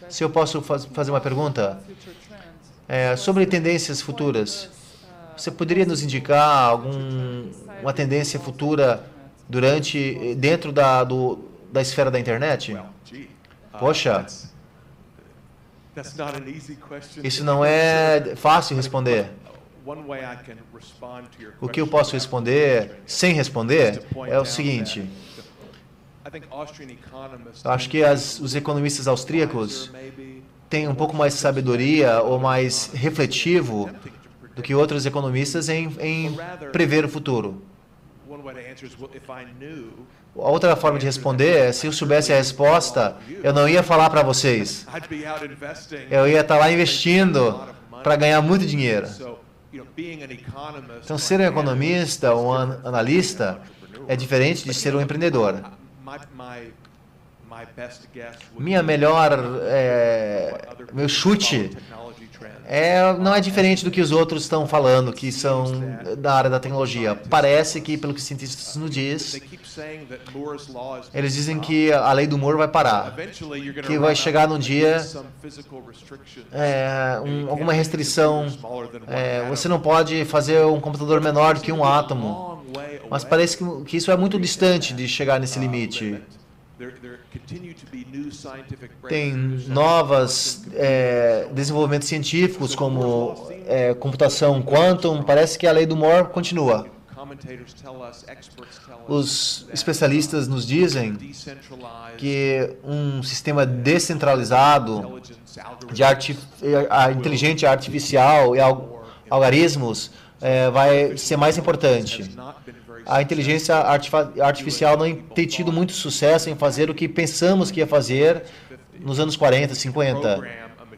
Se eu posso fazer uma pergunta sobre tendências futuras, você poderia nos indicar uma tendência futura dentro da esfera da internet? Poxa, isso não é fácil responder. O que eu posso responder sem responder é o seguinte. Eu acho que os economistas austríacos têm um pouco mais de sabedoria ou mais refletivo do que outros economistas em prever o futuro. A outra forma de responder é, se eu soubesse a resposta, eu não ia falar para vocês. Eu ia estar lá investindo para ganhar muito dinheiro. Então, ser um economista ou um analista é diferente de ser um empreendedor. Meu chute não é diferente do que os outros estão falando, que são da área da tecnologia. Parece que, pelo que os cientistas nos dizem, eles dizem que a lei do Moore vai parar, que vai chegar num dia alguma restrição. Você não pode fazer um computador menor do que um átomo, mas parece que isso é muito distante de chegar nesse limite. Tem novos desenvolvimentos científicos, como computação quantum. Parece que a lei do Moore continua. Os especialistas nos dizem que um sistema descentralizado de inteligência artificial e algoritmos vai ser mais importante. A inteligência artificial não tem tido muito sucesso em fazer o que pensamos que ia fazer nos anos 40, 50,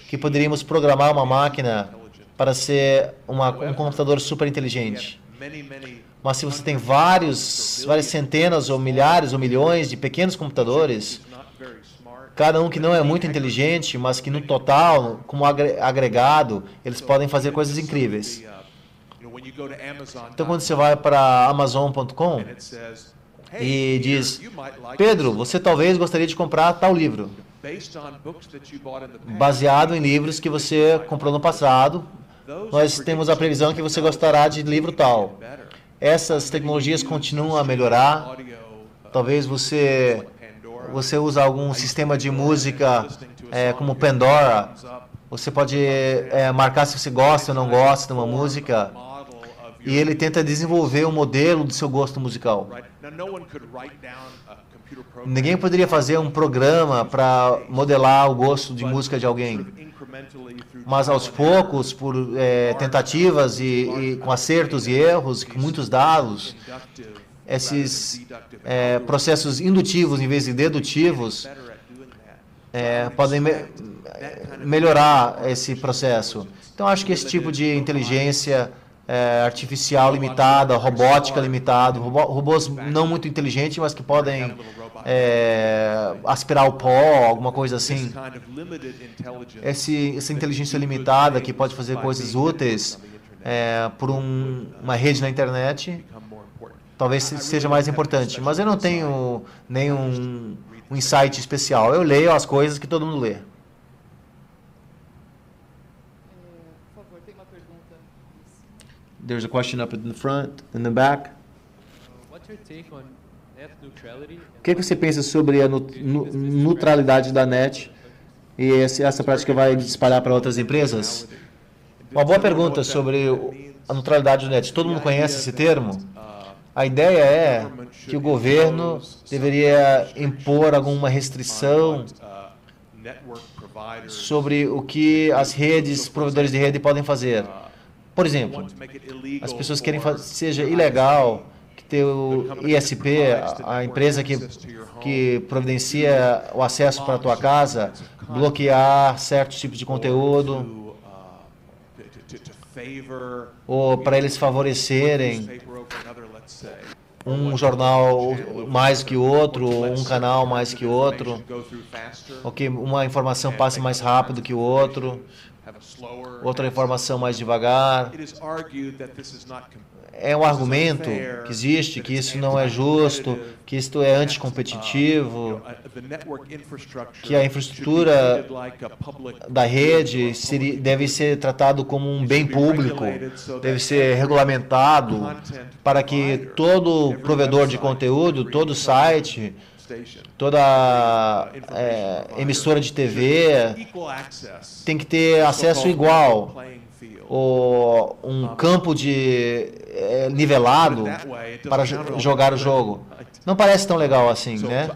que poderíamos programar uma máquina para ser um computador super inteligente. Mas se você tem várias centenas ou milhares ou milhões de pequenos computadores, cada um que não é muito inteligente, mas que no total, como agregado, eles podem fazer coisas incríveis. Então, quando você vai para Amazon.com e diz, Pedro, você talvez gostaria de comprar tal livro, baseado em livros que você comprou no passado, nós temos a previsão que você gostará de livro tal. Essas tecnologias continuam a melhorar. Talvez você use algum sistema de música como Pandora. Você pode marcar se você gosta ou não gosta de uma música. E ele tenta desenvolver um modelo do seu gosto musical. Ninguém poderia fazer um programa para modelar o gosto de música de alguém. Mas aos poucos, por tentativas e com acertos e erros, com muitos dados, esses processos indutivos em vez de dedutivos podem melhorar esse processo. Então, acho que esse tipo de inteligência artificial limitada, robótica limitada, robôs não muito inteligentes, mas que podem aspirar o pó, alguma coisa assim. Essa inteligência limitada que pode fazer coisas úteis por uma rede na internet, talvez seja mais importante. Mas eu não tenho nenhum insight especial. Eu leio as coisas que todo mundo lê. There's a question up in the front, in the back. O que você pensa sobre a neutralidade da net e essa prática vai espalhar para outras empresas? Uma boa pergunta sobre a neutralidade da net. Todo mundo conhece esse termo? A ideia é que o governo deveria impor alguma restrição sobre o que as provedores de rede podem fazer. Por exemplo, as pessoas querem que seja ilegal que ter o ISP, a empresa que providencia o acesso para a tua casa, bloquear certos tipos de conteúdo, ou para eles favorecerem um jornal mais que outro, ou um canal mais que outro, ou que uma informação passe mais rápido que o outro, outra informação mais devagar. é um argumento que existe, que isso não é justo, que isto é anticompetitivo, que a infraestrutura da rede deve ser tratado como um bem público, deve ser regulamentado para que todo provedor de conteúdo, todo site, toda emissora de TV tem que ter acesso igual, ou um campo nivelado para jogar o jogo. Não parece tão legal assim, né?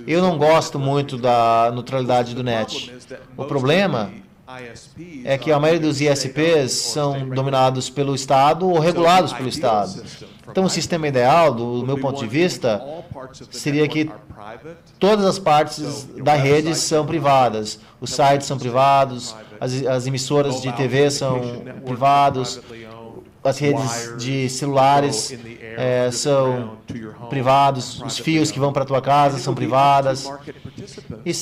Eu não gosto muito da neutralidade do net. O problema é que a maioria dos ISPs são dominados pelo Estado ou regulados pelo Estado. Então, o sistema ideal, do meu ponto de vista, seria que todas as partes da rede são privadas. Os sites são privados, as emissoras de TV são privados, as redes de celulares são privados, os fios que vão para a tua casa são privadas. E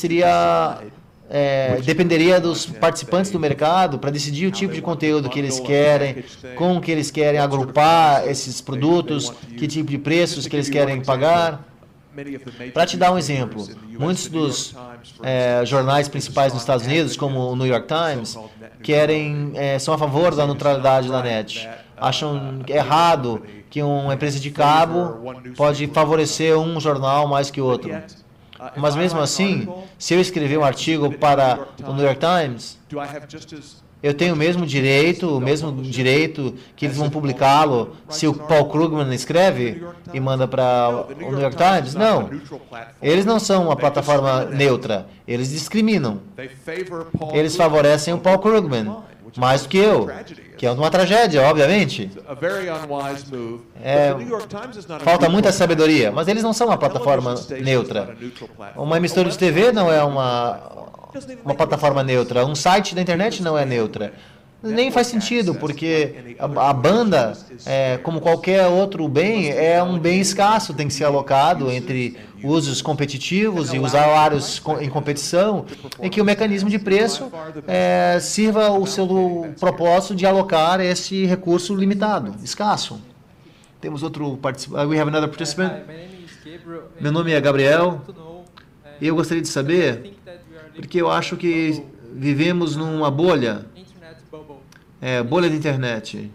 dependeria dos participantes do mercado para decidir o tipo de conteúdo que eles querem, como que eles querem agrupar esses produtos, que tipo de preços que eles querem pagar. Para te dar um exemplo, muitos dos jornais principais nos Estados Unidos, como o New York Times, são a favor da neutralidade da net. Acham errado que uma empresa de cabo pode favorecer um jornal mais que outro. Mas mesmo assim, se eu escrever um artigo para o New York Times, eu tenho o mesmo direito que eles vão publicá-lo se o Paul Krugman escreve e manda para o New York Times? Não. Eles não são uma plataforma neutra. Eles discriminam. Eles favorecem o Paul Krugman mais do que eu, que é uma tragédia, obviamente. Falta muita sabedoria, mas eles não são uma plataforma neutra. Uma emissora de TV não é uma plataforma neutra. Um site da internet não é neutra. Nem faz sentido, porque a banda, como qualquer outro bem, é um bem escasso, tem que ser alocado entre usos competitivos e usuários em competição, em que o mecanismo de preço sirva o seu propósito de alocar esse recurso limitado, escasso. Temos outro participante. We have another participant. Meu nome é Gabriel. E eu gostaria de saber, porque eu acho que vivemos numa bolha. Bolha de internet.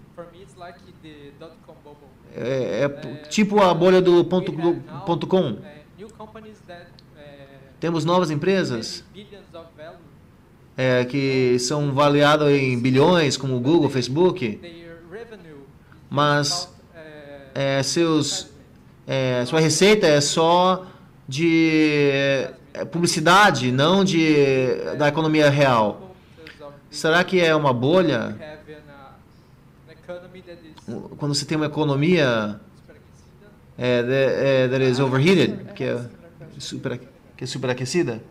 Tipo a bolha do ponto .com. Temos novas empresas que são avaliadas em bilhões, como o Google, Facebook, mas sua receita é só de publicidade, não da economia real. Será que é uma bolha? Quando você tem uma economia that is overheated, que é superaquecida?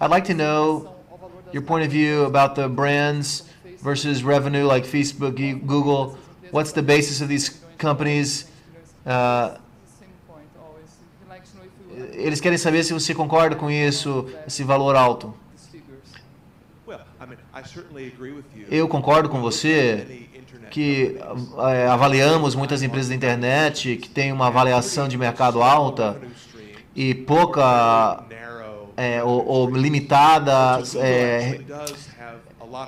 I'd like to know your point of view about the brands versus revenue, like Facebook, Google. What's the basis of these companies? Eles querem saber se você concorda com isso, esse valor alto. Eu concordo com você que avaliamos muitas empresas da internet que têm uma avaliação de mercado alta e pouca ou limitada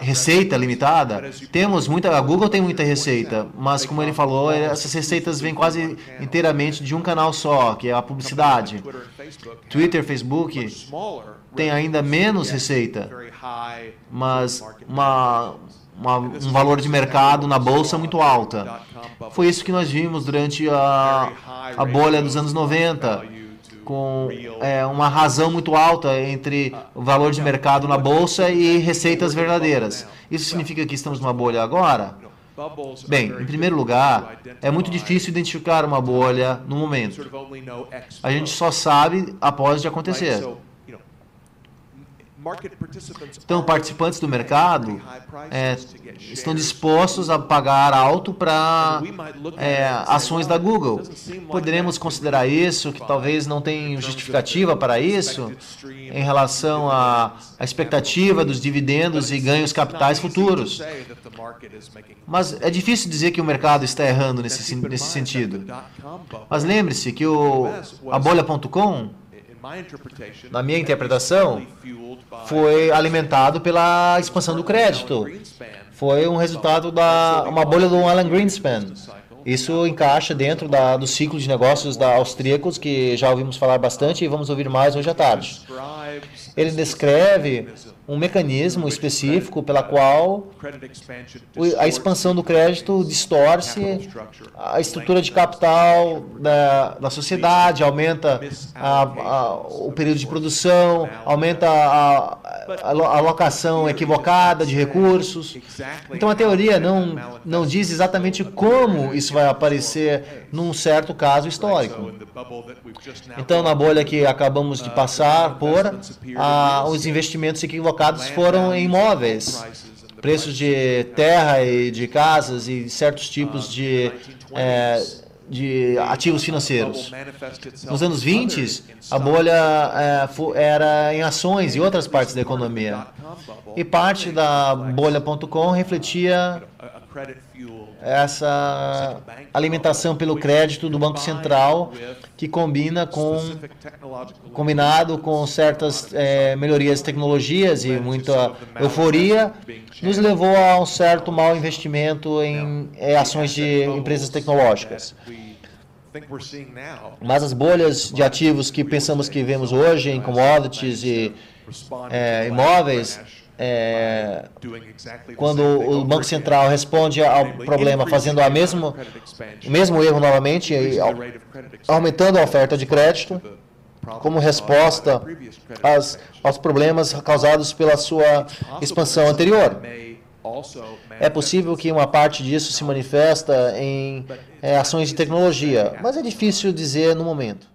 receita limitada. A Google tem muita receita, mas como ele falou, essas receitas vêm quase inteiramente de um canal só, que é a publicidade. Twitter, Facebook tem ainda menos receita, mas um valor de mercado na bolsa muito alta. Foi isso que nós vimos durante a bolha dos anos 90, com uma razão muito alta entre o valor de mercado na bolsa e receitas verdadeiras. Isso significa que estamos numa bolha agora? Bem, em primeiro lugar, é muito difícil identificar uma bolha no momento. A gente só sabe após de acontecer. Então, participantes do mercado estão dispostos a pagar alto para ações da Google. Poderemos considerar isso, que talvez não tenha justificativa para isso, em relação à expectativa dos dividendos e ganhos capitais futuros. Mas é difícil dizer que o mercado está errando nesse sentido. Mas lembre-se que a bolha.com, na minha interpretação, foi alimentado pela expansão do crédito. Foi um resultado uma bolha do Alan Greenspan. Isso encaixa dentro do ciclo de negócios austríacos, que já ouvimos falar bastante e vamos ouvir mais hoje à tarde. Ele descreve um mecanismo específico pela qual a expansão do crédito distorce a estrutura de capital da sociedade, aumenta o período de produção, aumenta a alocação equivocada de recursos. Então, a teoria não diz exatamente como isso vai aparecer num certo caso histórico. Então, na bolha que acabamos de passar os investimentos equivocados foram em imóveis, preços de terra e de casas e certos tipos de ativos financeiros. Nos anos 20, a bolha era em ações e outras partes da economia. E parte da bolha.com refletia essa alimentação pelo crédito do Banco Central, que combinado com certas melhorias de tecnologias e muita euforia, nos levou a um certo mau investimento em ações de empresas tecnológicas. Mas as bolhas de ativos que pensamos que vemos hoje em commodities e imóveis, quando o Banco Central responde ao problema fazendo o mesmo erro novamente, aumentando a oferta de crédito como resposta aos problemas causados pela sua expansão anterior. É possível que uma parte disso se manifesta em ações de tecnologia, mas é difícil dizer no momento.